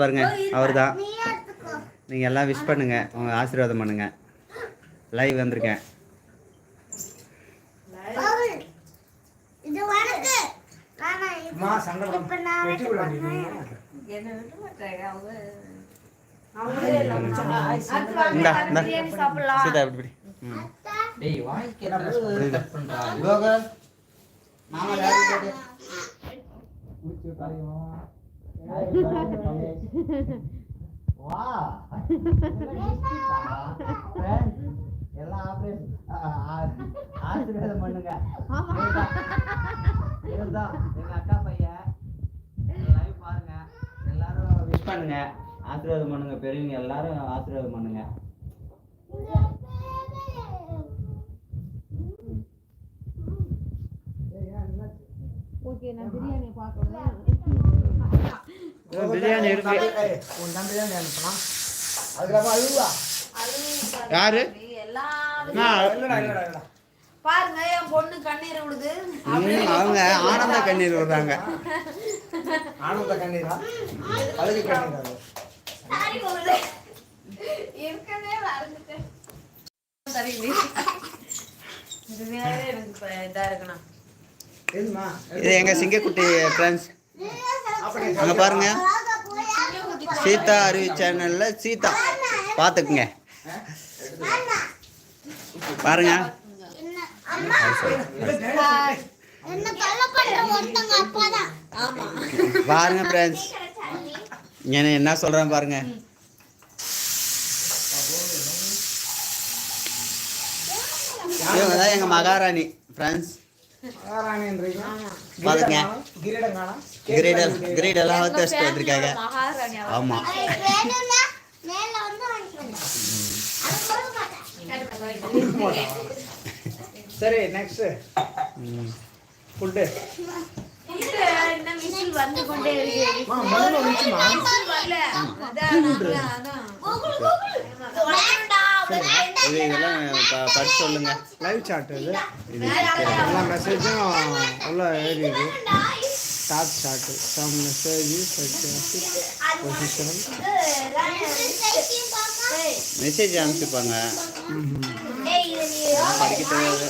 பாருங்க அவர்தான். நீங்கள் எல்லாம் விஷ் பண்ணுங்க, உங்க ஆசீர்வாதம் பண்ணுங்க. லைவ் வந்திருக்கேன். சீதா எப்படி எல்லாம் ஆசீர்வாதம் பண்ணுங்க. இதுதான் எங்க அக்கா பையன். லைவ் பாருங்க, எல்லாரும் விஷ் பண்ணுங்க, ஆசீர்வாதம் பண்ணுங்க. பெரியவங்க எல்லாரும் ஆசீர்வாதம் பண்ணுங்க. ஓகே, நான் பிரியாணி பார்க்கணும். பிரியாணி இருக்கு. யாரு பாருங்க, என் பொண்ணு கண்ணீர் விடுது. அவங்க ஆனந்த கண்ணீர் விடுறாங்க. ஆனந்த கண்ணீரா? அழுகு கண்ணீரா? இது எங்க சிங்கக்குட்டி ஃப்ரெண்ட்ஸ். அங்க பாருங்க, சீதா அருவி சேனல்ல சீதா பாத்துக்குங்க. பாருங்க பாருங்க ஃப்ரெண்ட்ஸ், என்ன சொல்றேன் பாருங்க. இவங்க தான் எங்க மகாராணி ஃப்ரெண்ட்ஸ். பாருங்க, கிரீடெல்லாம் வச்சுட்டு வந்திருக்காங்க. ஆமா, சரி, நெக்ஸ்ட் ஃபுட் வந்து கொண்டே இதெல்லாம் படிச்சு சொல்லுங்க. லைவ் சாட் இது எல்லா மெசேஜும் உள்ள எழுதிது. Top chat some messages position message அனுப்பிச்சுப்பாங்க. படிக்க தெரியாது.